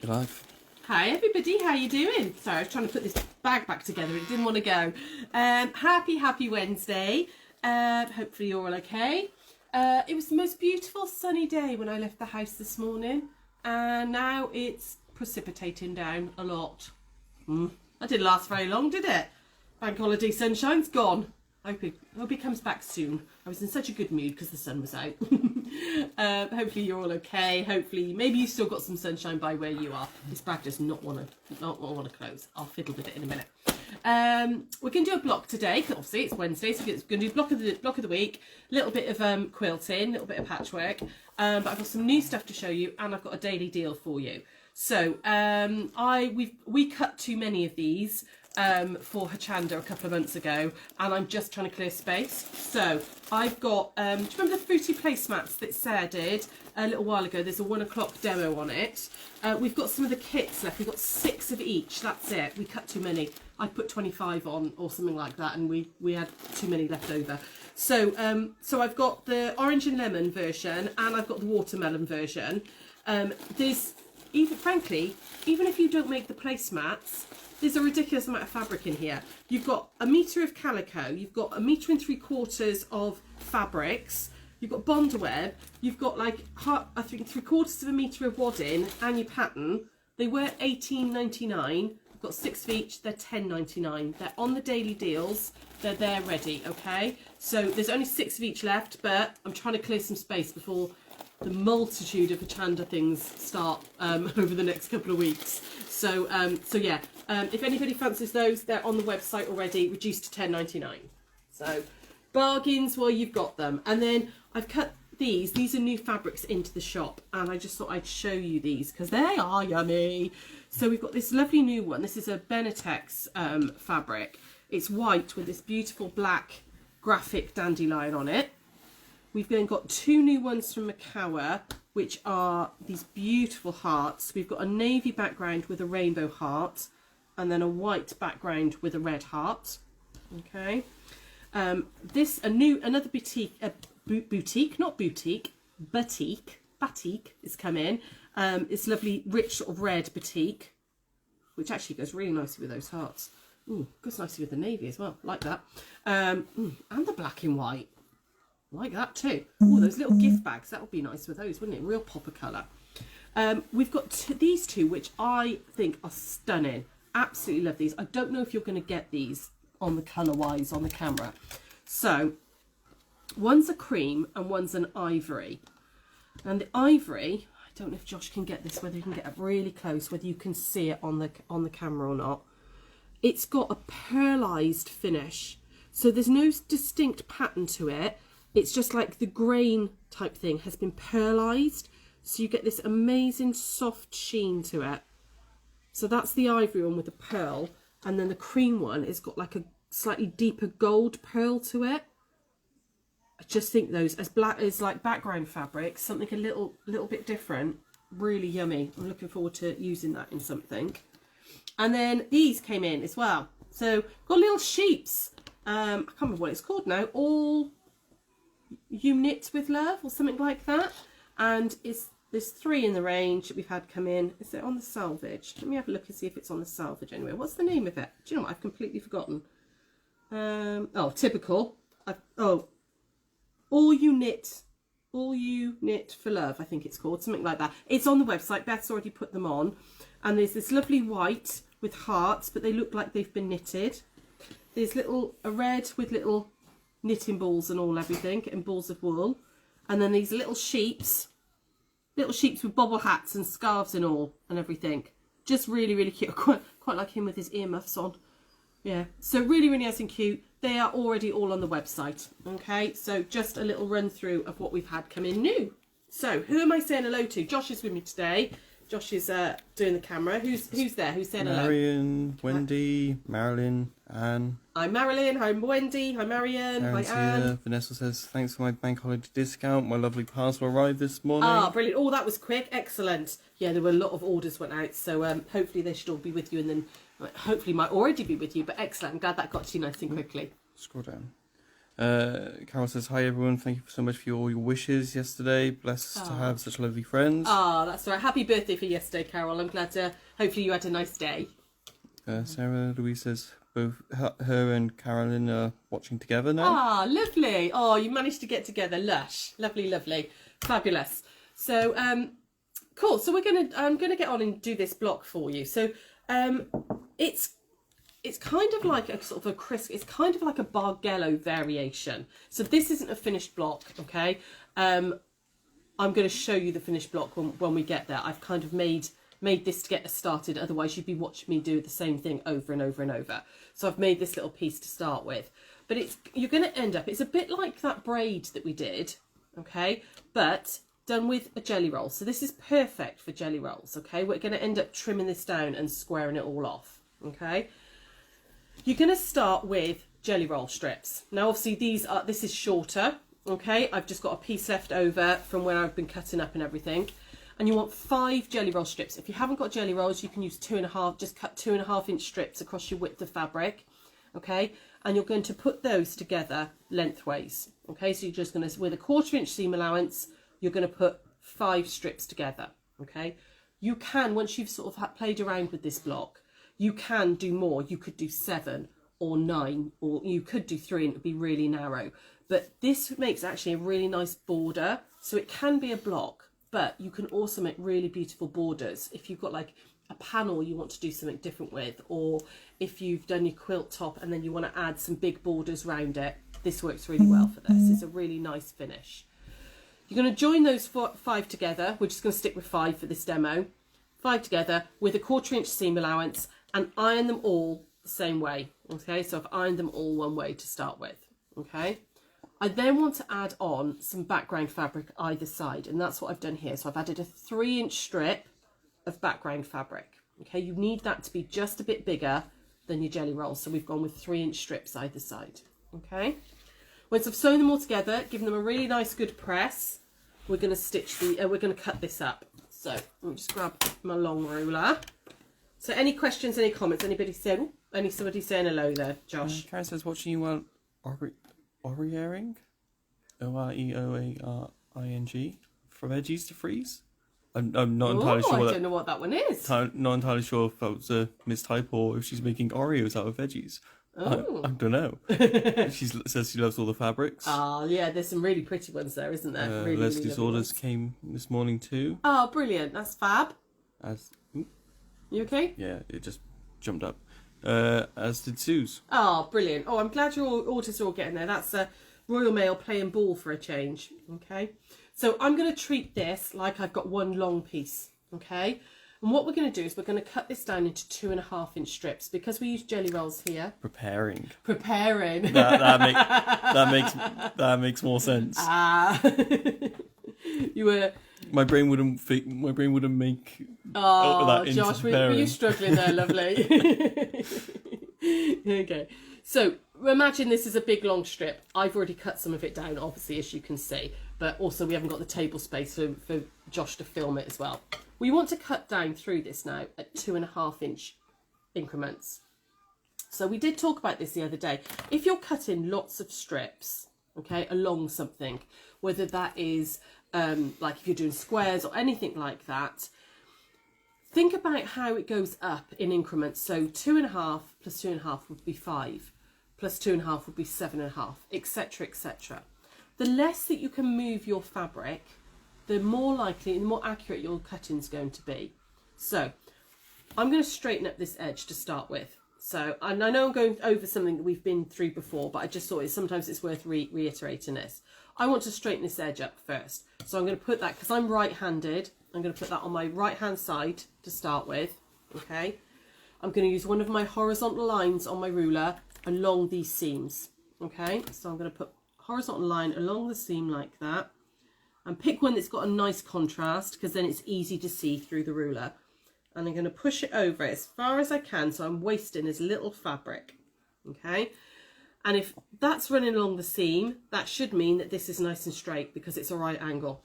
Live. Hi everybody, how you doing? Sorry, I was trying to put this bag back together, it didn't want to go. Happy Wednesday. Hopefully you're all okay. It was the most beautiful sunny day when I left the house this morning, and now it's precipitating down a lot. That didn't last very long, did it? Bank holiday sunshine's gone. I hope it comes back soon. I was in such a good mood because the sun was out. Hopefully you're all okay. Hopefully, maybe you still got some sunshine by where you are. This bag does not want to close. I'll fiddle with it in a minute. We're going to do a block today because obviously it's Wednesday, so we're going to do block of the week. A little bit of quilting, a little bit of patchwork. But I've got some new stuff to show you, and I've got a daily deal for you. So we cut too many of these for Hachanda a couple of months ago, and I'm just trying to clear space. So I've got, do you remember the fruity placemats that Sara did a little while ago? There's a 1 o'clock demo on it. We've got some of the kits left. We've got 6 of each. That's it. We cut too many. I put 25 on or something like that, and we had too many left over. So so I've got the orange and lemon version, and I've got the watermelon version. There's frankly, even if you don't make the placemats, there's a ridiculous amount of fabric in here. You've got a metre of calico, you've got 1 3/4 of fabrics, you've got bond web, you've got like, I think 3/4 metre of wadding, and your pattern. They were $18.99. I've got 6 of each, they're $10.99. They're on the daily deals, they're there ready, okay? So there's only 6 of each left, but I'm trying to clear some space before the multitude of Hachanda things start over the next couple of weeks. So so yeah, if anybody fancies those, they're on the website already, reduced to $10.99. So bargains while you've got them. And then I've cut these are new fabrics into the shop, and I just thought I'd show you these because they are yummy. So we've got this lovely new one. This is a Benetex fabric. It's white with this beautiful black graphic dandelion on it. We've then got 2 new ones from Makawa, which are these beautiful hearts. We've got a navy background with a rainbow heart, and then a white background with a red heart. Okay. Another batik has come in. It's lovely, rich sort of red batik, which actually goes really nicely with those hearts. Ooh, goes nicely with the navy as well, like that. And the black and white. Like that too. Oh, those little gift bags, that would be nice with those, wouldn't it? Real pop of colour. We've got these two, which I think are stunning. Absolutely love these. I don't know if you're going to get these on the colour-wise on the camera. So, one's a cream and one's an ivory. And the ivory, I don't know if Josh can get this, whether you can get up really close, whether you can see it on the camera or not. It's got a pearlised finish. So there's no distinct pattern to it. It's just like the grain type thing has been pearlised. So you get this amazing soft sheen to it. So that's the ivory one with the pearl. And then the cream one has got like a slightly deeper gold pearl to it. I just think those, as black as like background fabric, something a little bit different. Really yummy. I'm looking forward to using that in something. And then these came in as well. So got little sheeps. I can't remember what it's called now. All You Knit with Love or something like that, and there's 3 in the range that we've had come in. Is it on the salvage? Let me have a look and see if it's on the salvage anyway. What's the name of it? Do you know what? I've completely forgotten. Oh, typical. All You Knit for Love, I think it's called, something like that. It's on the website. Beth's already put them on, and there's this lovely white with hearts, but they look like they've been knitted. There's a red with little knitting balls and all, everything, and balls of wool, and then these little sheeps with bobble hats and scarves and all and everything. Just really, really cute. Quite like him with his earmuffs on. Yeah, so really, really nice and cute. They are already all on the website. Okay, so just a little run through of what we've had come in new. So who am I saying hello to? Josh is with me today. Josh is doing the camera. Who's there? Who's saying hello? Marion, Wendy, Marilyn, Anne. I'm Marilyn. Hi Wendy. Hi Marion. Aaron's Hi Anne. here. Vanessa says, thanks for my bank holiday discount. My lovely parcel arrived this morning. Ah, brilliant. Oh, that was quick. Excellent. Yeah, there were a lot of orders went out. So hopefully they should all be with you, and then hopefully might already be with you. But excellent. I'm glad that got to you nice and quickly. Scroll down. Carol says, hi everyone, thank you so much for all your wishes yesterday. Blessed to have such lovely friends. Ah, that's right. Happy birthday for yesterday, Carol. I'm glad hopefully you had a nice day. Sarah Louise says, both her and Carolyn are watching together now. Ah, lovely. Oh, you managed to get together. Lush. Lovely, lovely. Fabulous. So, cool. So I'm gonna get on and do this block for you. So, it's kind of like a sort of a crisp, it's kind of like a Bargello variation. So this isn't a finished block, okay? I'm going to show you the finished block when we get there. I've kind of made this to get us started, otherwise you'd be watching me do the same thing over and over and over. So I've made this little piece to start with. But you're going to end up, it's a bit like that braid that we did, okay? But done with a jelly roll. So this is perfect for jelly rolls, okay? We're going to end up trimming this down and squaring it all off, okay? You're going to start with jelly roll strips. Now obviously this is shorter, okay? I've just got a piece left over from when I've been cutting up and everything. And you want 5 jelly roll strips. If you haven't got jelly rolls, you can use 2.5, just cut 2.5 inch strips across your width of fabric, okay? And you're going to put those together lengthways, okay? So you're just going to, with a 1/4 inch seam allowance, you're going to put 5 strips together, okay? You can, once you've sort of played around with this block, you can do more. You could do 7 or 9, or you could do 3 and it would be really narrow. But this makes actually a really nice border. So it can be a block, but you can also make really beautiful borders. If you've got like a panel you want to do something different with, or if you've done your quilt top and then you want to add some big borders around it, this works really well for this. It's a really nice finish. You're going to join those 5 together. We're just going to stick with 5 for this demo. 5 together with a 1/4 inch seam allowance, and iron them all the same way, okay? So I've ironed them all one way to start with, okay? I then want to add on some background fabric either side, and that's what I've done here. So I've added a 3 inch strip of background fabric, okay? You need that to be just a bit bigger than your jelly roll, so we've gone with 3 inch strips either side, okay? Once I've sewn them all together, given them a really nice good press, we're going to we're going to cut this up. So let me just grab my long ruler. So any questions, any comments? Anybody saying, somebody saying hello there, Josh? Karen says, watching you while Orearing, Oreoaring, for veggies to freeze. I'm not entirely sure. I don't know what that one is. Not entirely sure if that was a mistype or if she's making Oreos out of veggies. Oh. I don't know. She says she loves all the fabrics. Ah, yeah, there's some really pretty ones there, isn't there? Really, Leslie's really orders ones. came this morning too. Oh, brilliant. That's fab. You okay? Yeah, it just jumped up. As did Sue's. Oh, brilliant. Oh, I'm glad your orders are all getting there. That's Royal Mail playing ball for a change. Okay. So I'm going to treat this like I've got one long piece. Okay. And what we're going to do is we're going to cut this down into 2.5 inch strips because we use jelly rolls here. Preparing. That makes more sense. You were. My brain wouldn't make. Oh, that Josh, were you struggling there, lovely? Okay. So imagine this is a big long strip. I've already cut some of it down, obviously, as you can see. But also we haven't got the table space for Josh to film it as well. We want to cut down through this now at 2.5 inch increments. So we did talk about this the other day. If you're cutting lots of strips, okay, along something, whether that is like if you're doing squares or anything like that, think about how it goes up in increments. So 2.5 plus 2.5 would be 5, plus 2.5 would be 7.5, etc., etc. The less that you can move your fabric, the more likely and the more accurate your cutting's going to be. So I'm going to straighten up this edge to start with. So, and I know I'm going over something that we've been through before, but I just thought sometimes it's worth reiterating this. I want to straighten this edge up first. So I'm going to put that, because I'm right-handed, I'm going to put that on my right-hand side to start with, okay? I'm going to use one of my horizontal lines on my ruler along these seams, okay? So I'm going to put horizontal line along the seam like that, and pick one that's got a nice contrast, because then it's easy to see through the ruler. And I'm going to push it over as far as I can, so I'm wasting as little fabric, okay? And if that's running along the seam, that should mean that this is nice and straight because it's a right angle.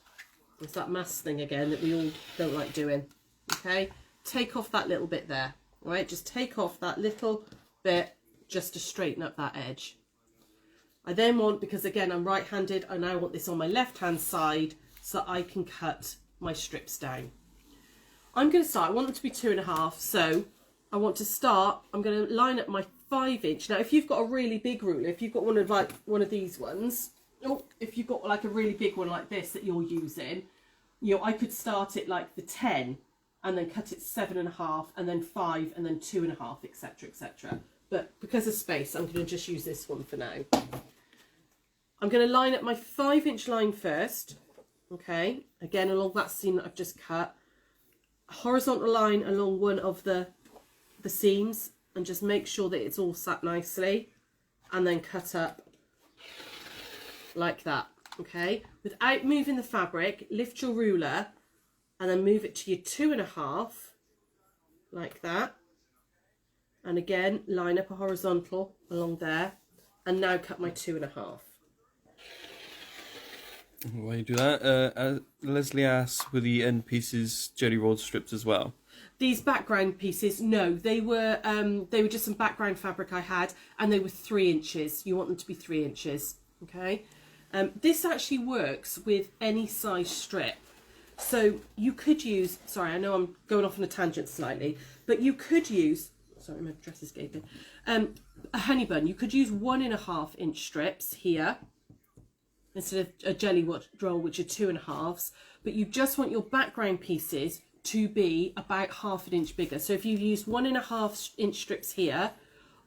It's that mass thing again that we all don't like doing, okay? Take off that little bit there, all right? Just take off that little bit just to straighten up that edge. I then want, because again I'm right-handed, I now want this on my left-hand side so I can cut my strips down. I'm going to start, I want them to be 2.5, so I want to start, I'm going to line up my 5-inch. Now if you've got a really big ruler, if you've got one of these ones, or if you've got like a really big one like this that you're using, you know, I could start it like the 10 and then cut it 7.5 and then 5 and then 2.5, etc, etc. But because of space, I'm going to just use this one for now. I'm going to line up my 5-inch line first, okay, again along that seam that I've just cut, a horizontal line along one of the seams, and just make sure that it's all sat nicely, and then cut up like that, okay, without moving the fabric. Lift your ruler and then move it to your 2.5 like that, and again line up a horizontal along there, and now cut my 2.5. While you do that, Leslie asks, were the end pieces jelly rolled strips as well? These background pieces, no, they were just some background fabric I had, and they were 3 inches. You want them to be 3 inches, okay? This actually works with any size strip. So you could use, sorry, I know I'm going off on a tangent slightly, but you could use, sorry, my dress is gaping, a honey bun. You could use 1.5-inch strips here, instead of a jelly roll, which are 2.5s, but you just want your background pieces to be about 1/2 inch bigger. So if you use 1.5-inch strips here,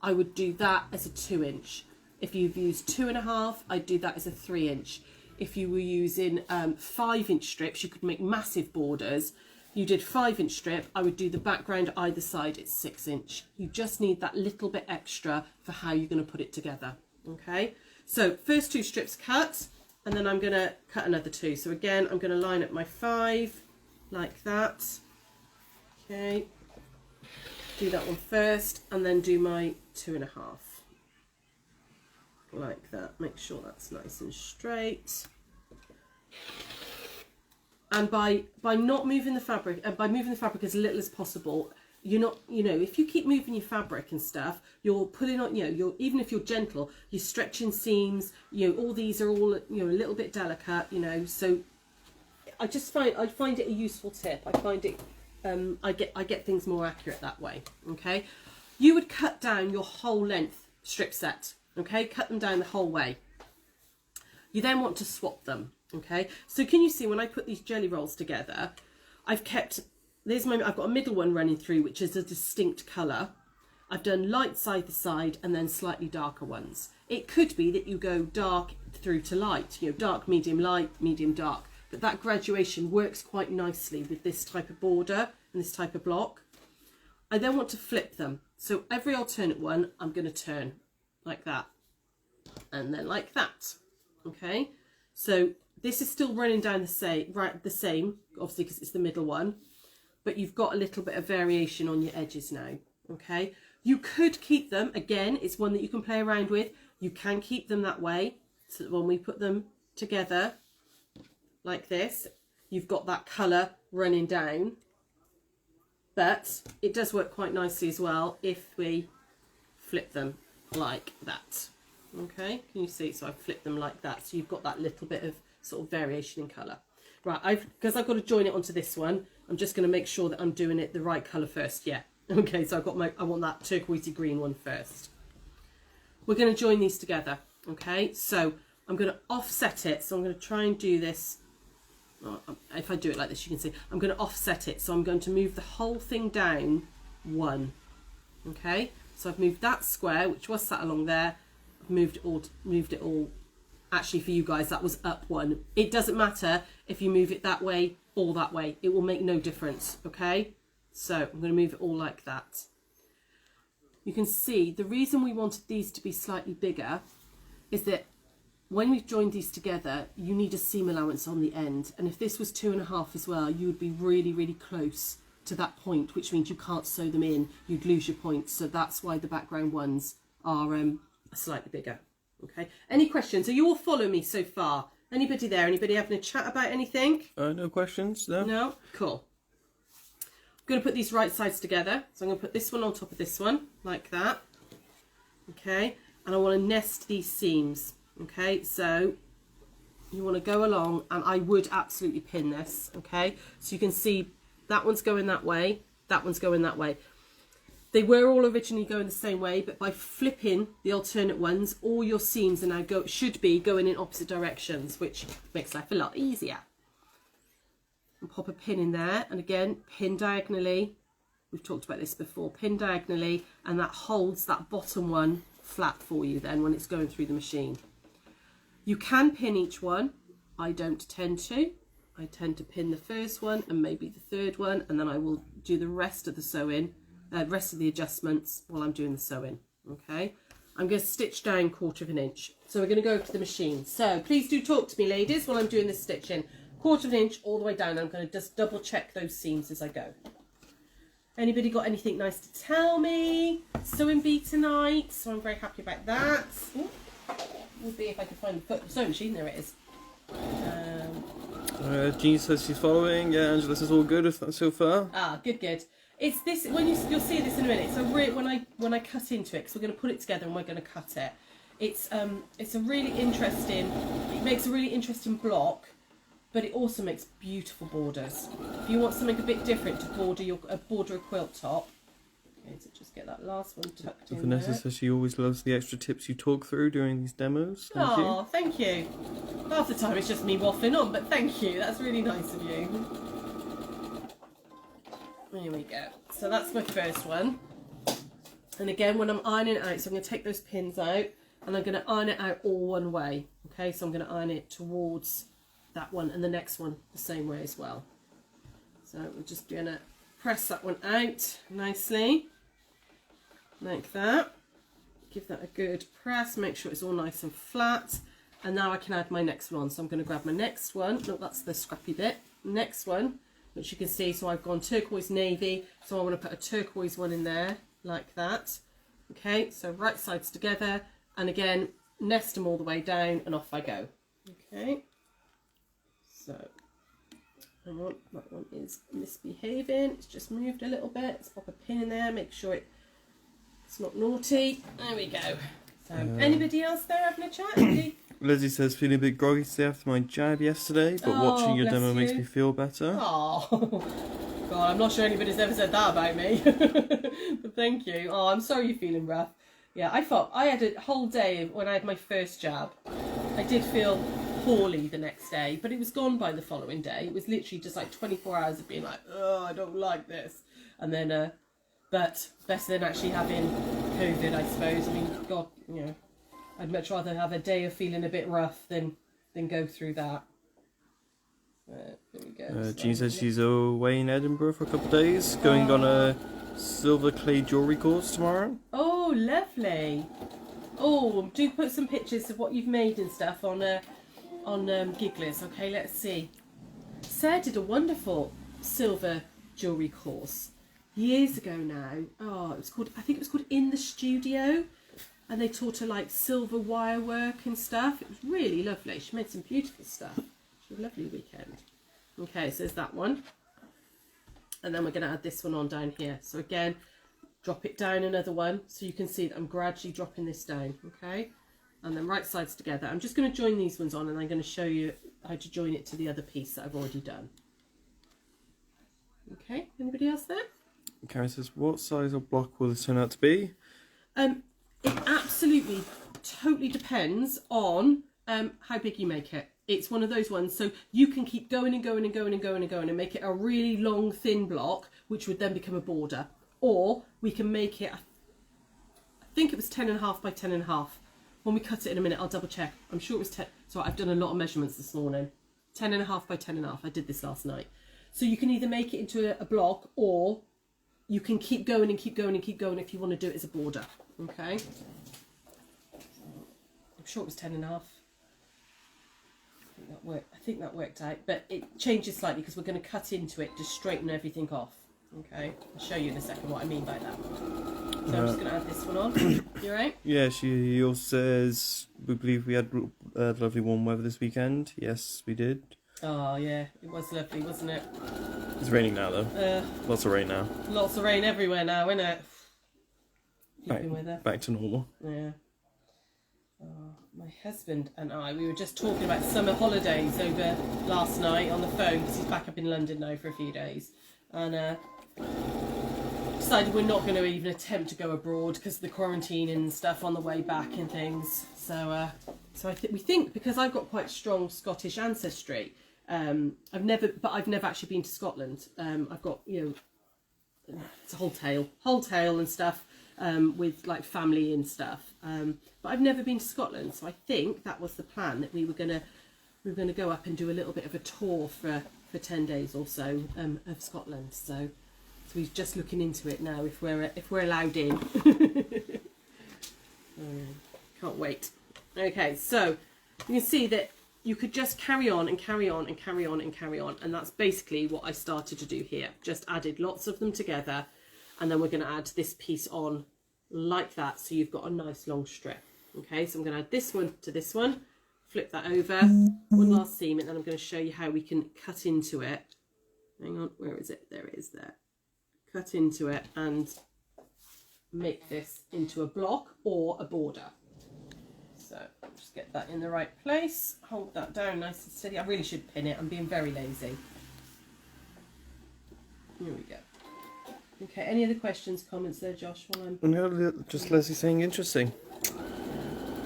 I would do that as a 2-inch. If you've used 2.5, I'd do that as a 3-inch. If you were using 5-inch strips, you could make massive borders. You did 5-inch strip, I would do the background either side at 6-inch. You just need that little bit extra for how you're going to put it together, okay? So first 2 strips cut, and then I'm going to cut another 2. So again, I'm going to line up my 5 like that. Okay, do that one first, and then do my 2.5 like that. Make sure that's nice and straight. And by not moving the fabric, and by moving the fabric as little as possible, you're not, you know, if you keep moving your fabric and stuff, you're putting on, you know, you're, even if you're gentle, you're stretching seams, you know, all these are all, you know, a little bit delicate, you know, so I find it a useful tip. I find it, I get things more accurate that way, okay? You would cut down your whole length strip set, okay? Cut them down the whole way. You then want to swap them, okay? So can you see when I put these jelly rolls together, I've kept, I've got a middle one running through, which is a distinct colour. I've done light side to side and then slightly darker ones. It could be that you go dark through to light, you know, dark, medium, light, medium, dark. But that graduation works quite nicely with this type of border and this type of block. I then want to flip them. So every alternate one, I'm going to turn like that. And then like that. Okay. So this is still running down the same, obviously because it's the middle one. But you've got a little bit of variation on your edges now. Okay. You could keep them, again, it's one that you can play around with. You can keep them that way. So that when we put them together, like this, you've got that colour running down, but it does work quite nicely as well if we flip them like that. Okay, can you see? So I flip them like that, so you've got that little bit of sort of variation in colour. Right, because I've got to join it onto this one, I'm just going to make sure that I'm doing it the right colour first. Yeah, okay, so I want that turquoisey green one first. We're going to join these together, okay? So I'm going to offset it, so I'm going to try and do this. If I do it like this, you can see I'm going to offset it, so I'm going to move the whole thing down 1. Okay, so I've moved that square, which was sat along there. I've moved it all. Actually, for you guys, that was up 1. It doesn't matter if you move it that way or that way. It will make no difference. Okay, so I'm going to move it all like that. You can see the reason we wanted these to be slightly bigger is that when we've joined these together, you need a seam allowance on the end. And if this was 2.5 as well, you would be really, really close to that point, which means you can't sew them in. You'd lose your points. So that's why the background ones are slightly bigger. Okay. Any questions? Are you all following me so far? Anybody there? Anybody having a chat about anything? No questions, no? No? Cool. I'm going to put these right sides together. So I'm going to put this one on top of this one, like that. Okay. And I want to nest these seams. Okay, so you want to go along, and I would absolutely pin this. Okay, so you can see that one's going that way, that one's going that way. They were all originally going the same way, but by flipping the alternate ones, all your seams are now should be going in opposite directions, which makes life a lot easier. And pop a pin in there, and again, pin diagonally. We've talked about this before, pin diagonally, and that holds that bottom one flat for you then when it's going through the machine. You can pin each one. I don't tend to. I tend to pin the first one and maybe the third one, and then I will do the rest of the sewing, rest of the adjustments while I'm doing the sewing. Okay, I'm going to stitch down 1/4 inch. So we're going to go to the machine. So please do talk to me, ladies, while I'm doing this stitching. 1/4 inch all the way down. I'm going to just double check those seams as I go. Anybody got anything nice to tell me? Sewing bee tonight, so I'm very happy about that. We'll see if I can find the sewing machine. There it is. Jean says she's following. Yeah, Angela says all good so far. Ah, good, good. It's this, when you'll see this in a minute. So when I cut into it, because we're going to put it together and we're going to cut it. It's a really interesting. It makes a really interesting block, but it also makes beautiful borders. If you want something a bit different to border a quilt top. Okay, so just get that last one tucked in Vanessa there. says she always loves the extra tips you talk through during these demos. Thank you. Thank you. Half the time it's just me waffling on, but thank you. That's really nice of you. There we go. So that's my first one. And again, when I'm ironing it out, so I'm going to take those pins out and I'm going to iron it out all one way. Okay, so I'm going to iron it towards that one and the next one the same way as well. So we're just going to press that one out nicely, like that. Give that a good press, make sure it's all nice and flat. And now I can add my next one. So I'm going to grab my next one. No, that's the scrappy bit. Next one, which you can see, so I've gone turquoise navy. So I want to put a turquoise one in there, like that. Okay, so right sides together. And again, nest them all the way down and off I go. Okay, so hang on, that one is misbehaving. It's just moved a little bit. Let's pop a pin in there, make sure it's not naughty. There we go. So anybody else there having a chat? Lizzie says feeling a bit groggy today after my jab yesterday, but watching your demo makes me feel better. Oh, God, I'm not sure anybody's ever said that about me. But thank you. Oh, I'm sorry you're feeling rough. Yeah, I had a whole day when I had my first jab. I did feel poorly the next day, but it was gone by the following day. It was literally just like 24 hours of being like, oh, I don't like this. And then, but better than actually having COVID, I suppose. I mean, God, you know, I'd much rather have a day of feeling a bit rough than go through that. There we go. Jean says she's away in Edinburgh for a couple of days, going on a silver clay jewellery course tomorrow. Oh, lovely. Oh, do put some pictures of what you've made and stuff on Gigglers. Okay, let's see. Sarah did a wonderful silver jewellery course years ago now. Oh, I think it was called In the Studio. And they taught her like silver wire work and stuff. It was really lovely. She made some beautiful stuff. She had a lovely weekend. Okay, so there's that one. And then we're going to add this one on down here. So again, drop it down another one. So you can see that I'm gradually dropping this down. Okay. And then right sides together. I'm just going to join these ones on and I'm going to show you how to join it to the other piece that I've already done. Okay, anybody else there? Karen says, what size of block will this turn out to be? It absolutely, totally depends on how big you make it. It's one of those ones, so you can keep going and going and going and going and going and make it a really long, thin block, which would then become a border. Or we can make it, I think it was 10.5 by 10.5. When we cut it in a minute, I'll double check. I'm sure it was 10. So I've done a lot of measurements this morning. 10.5 by 10.5. I did this last night. So you can either make it into a block, or you can keep going and keep going and keep going if you want to do it as a border. Okay. I'm sure it was 10.5. I think that worked out, but it changes slightly because we're going to cut into it to straighten everything off. Okay, I'll show you in a second what I mean by that. So I'm just going to add this one on. You right? Yeah, she also says we believe we had lovely warm weather this weekend. Yes, we did. Oh yeah, it was lovely, wasn't it? It's raining now though. Lots of rain now. Lots of rain everywhere now, isn't it? Back to normal. Yeah. my husband and I, we were just talking about summer holidays over last night on the phone, because he's back up in London now for a few days, and decided we're not going to even attempt to go abroad because of the quarantine and stuff on the way back and things. So we think, because I've got quite strong Scottish ancestry, I've never actually been to Scotland. I've got, you know, it's a whole tale and stuff, with like family and stuff. But I've never been to Scotland, so I think that was the plan, that we were gonna go up and do a little bit of a tour for 10 days or so of Scotland. So we're just looking into it now, if we're allowed in. Can't wait. Okay, so you can see that you could just carry on and carry on and carry on and carry on, and that's basically what I started to do here. Just added lots of them together, and then we're going to add this piece on like that, so you've got a nice long strip. Okay, so I'm going to add this one to this one, flip that over, one last seam, and then I'm going to show you how we can cut into it. Hang on, where is it? There it is, there. Cut into it and make this into a block or a border. So just get that in the right place, hold that down nice and steady. I really should pin it, I'm being very lazy. Here we go. Okay, any other questions, comments there, Josh? While I'm... No, just Leslie saying interesting.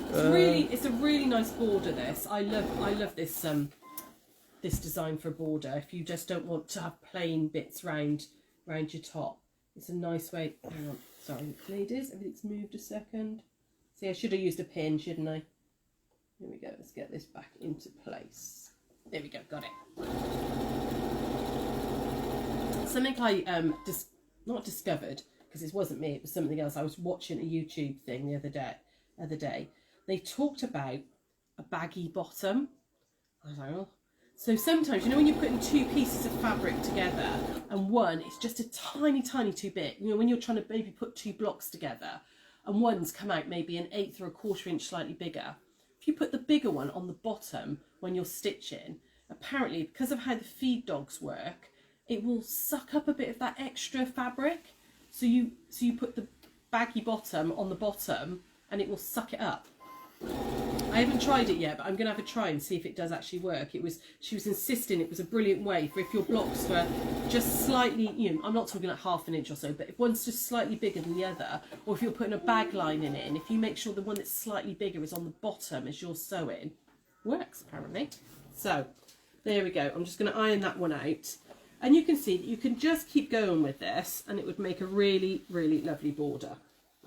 It's a really nice border, this. I love this this design for a border. If you just don't want to have plain bits round your top, it's a nice way. Hang on, sorry ladies, everything's moved a second. See, I should have used a pin, shouldn't I? Here we go, let's get this back into place. There we go, got it. Something I not discovered, because it wasn't me, it was something else. I was watching a YouTube thing the other day. They talked about a baggy bottom. I don't know. So sometimes, you know, when you're putting two pieces of fabric together and one is just a tiny too big, you know, when you're trying to maybe put two blocks together and one's come out maybe an 1/8 or a 1/4 inch slightly bigger, if you put the bigger one on the bottom when you're stitching, apparently because of how the feed dogs work, it will suck up a bit of that extra fabric. So you put the baggy bottom on the bottom and it will suck it up. I haven't tried it yet, but I'm going to have a try and see if it does actually work. She was insisting it was a brilliant way for if your blocks were just slightly, you know, I'm not talking like 1/2 inch or so, but if one's just slightly bigger than the other, or if you're putting a bag line in it, and if you make sure the one that's slightly bigger is on the bottom as you're sewing, works apparently. So there we go. I'm just going to iron that one out. And you can see that you can just keep going with this and it would make a really, really lovely border.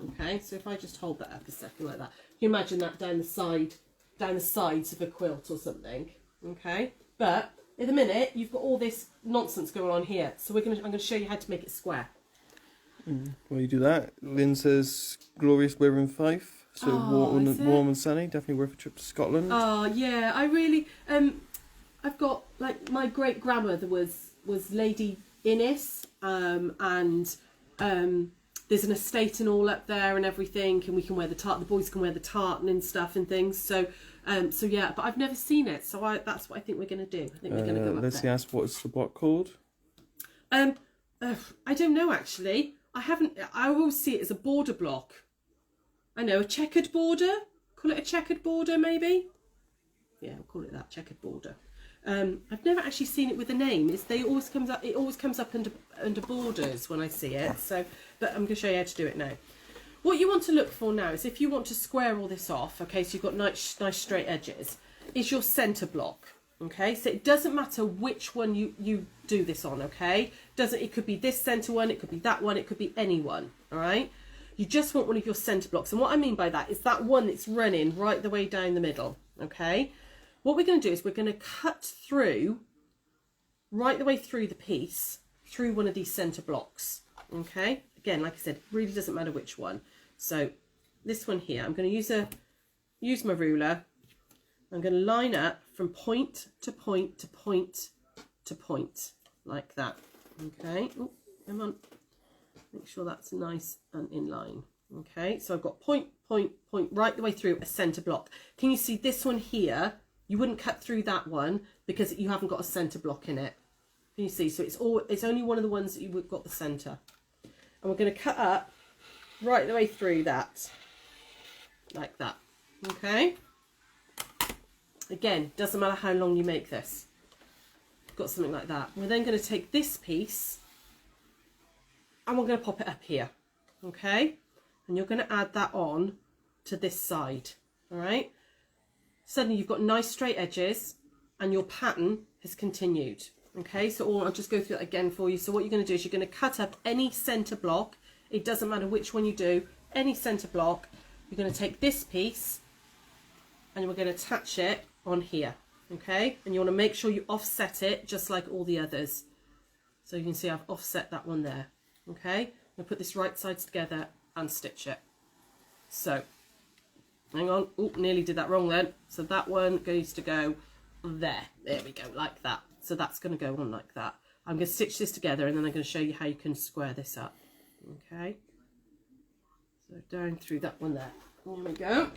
Okay, so if I just hold that up a second like that, you imagine that down the sides of a quilt or something. Okay, but in a minute you've got all this nonsense going on here, so I'm going to show you how to make it square. While you do that, Lynn says glorious weather in Fife, so warm and sunny, definitely worth a trip to Scotland. Oh yeah, I really I've got, like, my great grandmother was Lady Innes, and there's an estate and all up there and everything, and we can wear the tartan, the boys can wear the tartan and stuff and things. So yeah, but I've never seen it, so that's what I think we're going to do. I think we're going to go up Let's there. ask what's the block called? I don't know actually. I always see it as a border block. I know, a checkered border. Call it a checkered border, maybe. Yeah, we'll call it that, checkered border. I've never actually seen it with a name. It always comes up under borders when I see it. So, but I'm going to show you how to do it now. What you want to look for now is, if you want to square all this off, okay, so you've got nice straight edges, is your centre block. Okay, so it doesn't matter which one you do this on. Okay, it could be this centre one, it could be that one, it could be any one. All right, you just want one of your centre blocks, and what I mean by that is that one that's running right the way down the middle. Okay. What we're going to do is we're going to cut through, right the way through the piece, through one of these centre blocks. Okay, again, like I said, it really doesn't matter which one. So this one here, I'm going to use my ruler. I'm going to line up from point to point to point to point, like that. Okay, oh, come on, make sure that's nice and in line. Okay, so I've got point, point, point, right the way through a centre block. Can you see this one here? You wouldn't cut through that one because you haven't got a centre block in it. Can you see? So it's only one of the ones that you've got the centre. And we're going to cut up right the way through that, like that. Okay. Again, doesn't matter how long you make this. Got something like that. We're then going to take this piece and we're going to pop it up here, okay? And you're going to add that on to this side, all right? Suddenly you've got nice straight edges and your pattern has continued, okay? So I'll just go through that again for you. So what you're going to do is you're going to cut up any centre block. It doesn't matter which one you do, any centre block. You're going to take this piece and we're going to attach it on here, okay? And you want to make sure you offset it just like all the others. So you can see I've offset that one there, okay? I'm going to put this right sides together and stitch it. So, hang on, oh, nearly did that wrong then. So that one goes to go there. There we go, like that. So that's going to go on like that. I'm going to stitch this together and then I'm going to show you how you can square this up, okay? So down through that one there. There we go.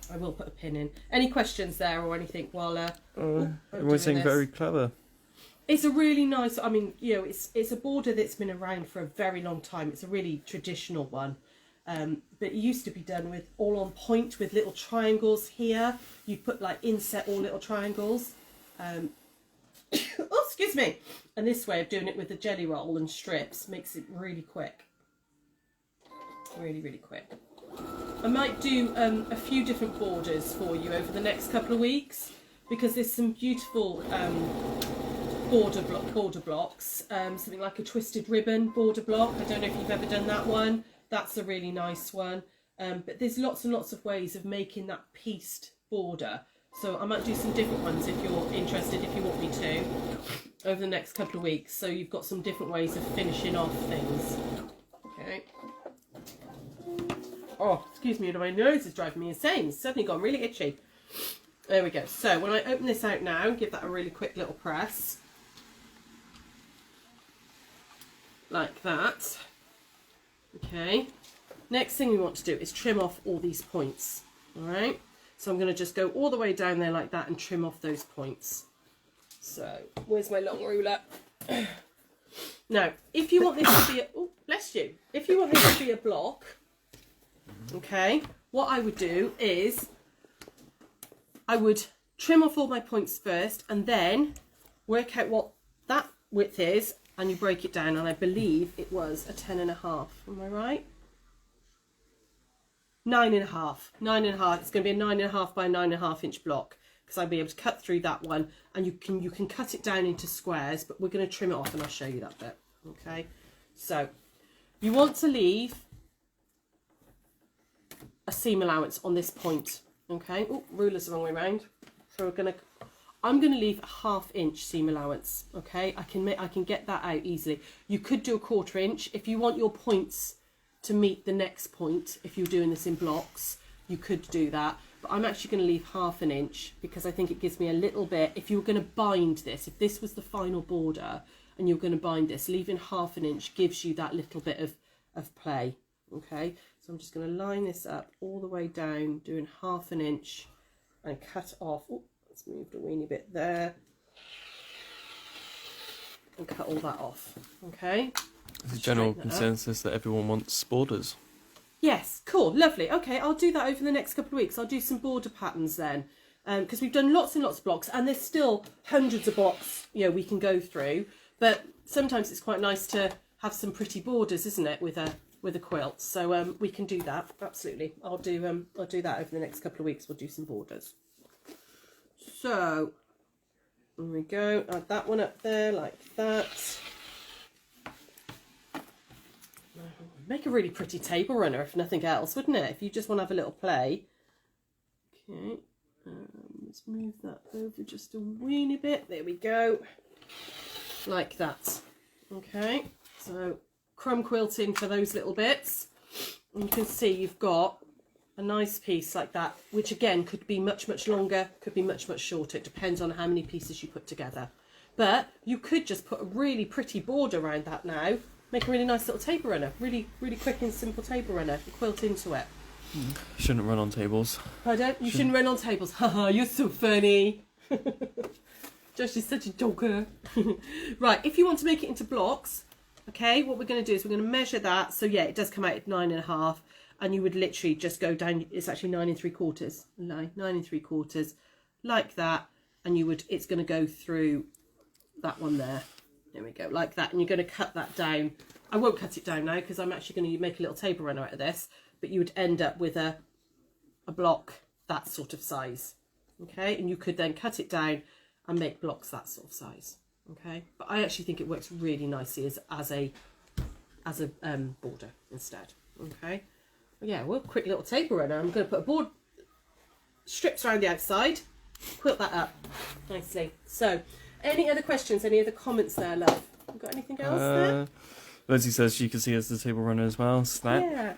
I will put a pin in. Any questions there or anything while everyone's saying very clever. It's a really nice, I mean, you know, it's a border that's been around for a very long time. It's a really traditional one. But it used to be done with all on point with little triangles here. You put like inset all little triangles. Oh, excuse me. And this way of doing it with the jelly roll and strips makes it really quick. Really, really quick. I might do a few different borders for you over the next couple of weeks because there's some beautiful border blocks. Something like a twisted ribbon border block. I don't know if you've ever done that one. That's a really nice one. But there's lots and lots of ways of making that pieced border. So I might do some different ones if you're interested, if you want me to, over the next couple of weeks. So you've got some different ways of finishing off things. Okay. Oh, excuse me, my nose is driving me insane. It's suddenly gone really itchy. There we go. So when I open this out now, give that a really quick little press. Like that. Okay. Next thing we want to do is trim off all these points. Alright. So I'm going to just go all the way down there like that and trim off those points. So, where's my long ruler? Now, if you want this to be a... Oh, bless you. If you want this to be a block... Okay, what I would do is I would trim off all my points first and then work out what that width is and you break it down, and I believe it was a 10.5, am I right? 9.5, 9.5, it's going to be a 9.5 by 9.5 inch block because I'll be able to cut through that one, and you can cut it down into squares, but we're going to trim it off and I'll show you that bit, okay? So you want to leave a seam allowance on this point, okay? Oh, ruler's the wrong way around. So I'm gonna leave a 1/2 inch seam allowance, okay? I can get that out easily. You could do a 1/4 inch if you want your points to meet the next point. If you're doing this in blocks, you could do that. But I'm actually going to leave 1/2 inch because I think it gives me a little bit. If you were going to bind this, if this was the final border and you're going to bind this, leaving 1/2 inch gives you that little bit of play, okay? So I'm just going to line this up all the way down, doing 1/2 inch and cut off. Oh, let's move the weeny bit there and cut all that off, okay? There's a general consensus that everyone wants borders. Yes, cool, lovely. Okay, I'll do that over the next couple of weeks. I'll do some border patterns then, because we've done lots and lots of blocks, and there's still hundreds of blocks, you know, we can go through. But sometimes it's quite nice to have some pretty borders, isn't it, with a quilt? So we can do that. Absolutely, I'll do that over the next couple of weeks. We'll do some borders. So there we go. Add that one up there like that. Make a really pretty table runner, if nothing else, wouldn't it? If you just want to have a little play. Okay, let's move that over just a weeny bit. There we go. Like that. Okay, so crumb quilting for those little bits. And you can see you've got a nice piece like that, which again could be much, much longer, could be much, much shorter. It depends on how many pieces you put together. But you could just put a really pretty border around that now. Make a really nice little table runner. Really, really quick and simple table runner. Quilt into it. Shouldn't run on tables. Pardon? You shouldn't run on tables. Haha, you're so funny. Josh is such a joker. Right, if you want to make it into blocks, okay, what we're going to do is we're going to measure that. So yeah, it does come out at 9.5. and you would literally just go down. It's actually 9 3/4, 9 3/4, like that, and it's going to go through that one there. There we go, like that, and you're going to cut that down. I won't cut it down now because I'm actually going to make a little table runner out of this, but you would end up with a block that sort of size, okay? And you could then cut it down and make blocks that sort of size, okay? But I actually think it works really nicely as a border instead, okay? Yeah, well, quick little table runner. I'm going to put a board strips around the outside, quilt that up nicely. So, any other questions? Any other comments there, love? You got anything else there? Lindsay says she can see us the table runner as well. Snap. Yeah.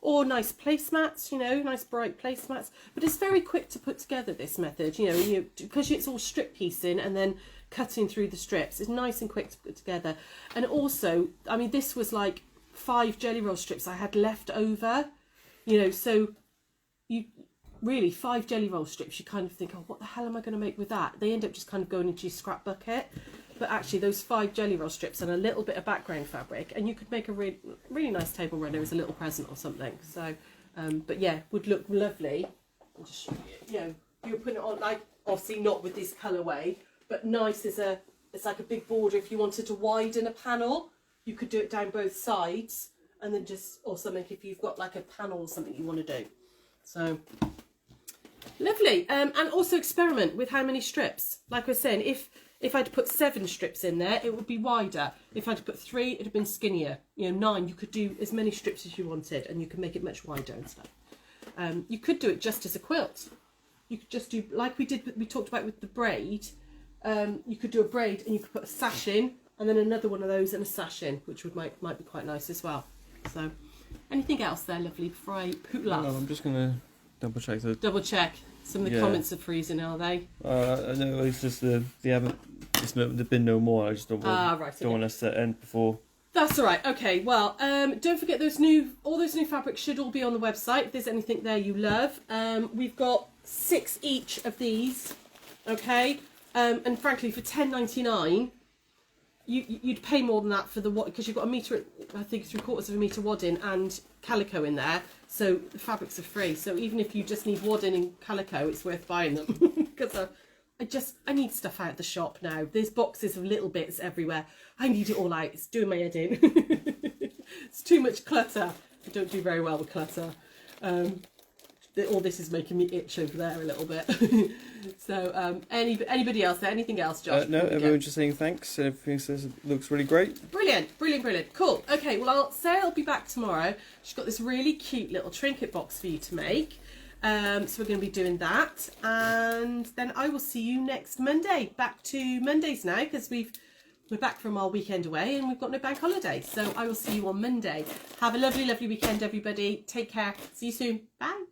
Or nice placemats, you know, nice bright placemats. But it's very quick to put together, this method, you know, because it's all strip piecing and then cutting through the strips. It's nice and quick to put together. And also, I mean, this was like 5 jelly roll strips I had left over, you know, so you really 5 jelly roll strips, you kind of think, oh, what the hell am I going to make with that? They end up just kind of going into your scrap bucket. But actually those 5 jelly roll strips and a little bit of background fabric, and you could make a really nice table runner as a little present or something. So, but yeah, would look lovely. I'll just show you, you know, you're putting it on, like, obviously not with this colourway, but nice as it's like a big border. If you wanted to widen a panel, you could do it down both sides, and then just, or something if you've got like a panel or something you want to do. So, lovely. And also experiment with how many strips. Like I was saying, if I'd put 7 strips in there, it would be wider. If I'd put 3, it'd have been skinnier. You know, 9, you could do as many strips as you wanted, and you could make it much wider and stuff. You could do it just as a quilt. You could just do, like we talked about with the braid. You could do a braid, and you could put a sash in, and then another one of those and a sash in, which might be quite nice as well. So, anything else there, lovely, before I poot laugh? No, I'm just going to double check the... Double check. Some of the comments are freezing, are they? I know it's just there've been no more. I just don't want us to end before. That's all right. Okay. Well, don't forget all those new fabrics should all be on the website. If there's anything there you love, we've got 6 each of these. Okay. And frankly, for £10.99, you'd pay more than that for the because you've got a metre, I think 3/4 of a metre wadding and calico in there. So the fabrics are free. So even if you just need wadding and calico, it's worth buying them because I need stuff out of the shop now. There's boxes of little bits everywhere. I need it all out. It's doing my head in. It's too much clutter. I don't do very well with clutter. All this is making me itch over there a little bit. So anybody else there? Anything else, Josh? No, everyone's just saying thanks. Everything says it looks really great. Brilliant, brilliant, brilliant. Cool. Okay, well, Sarah will be back tomorrow. She's got this really cute little trinket box for you to make. So we're going to be doing that. And then I will see you next Monday. Back to Mondays now because we're back from our weekend away and we've got no bank holiday. So I will see you on Monday. Have a lovely, lovely weekend, everybody. Take care. See you soon. Bye.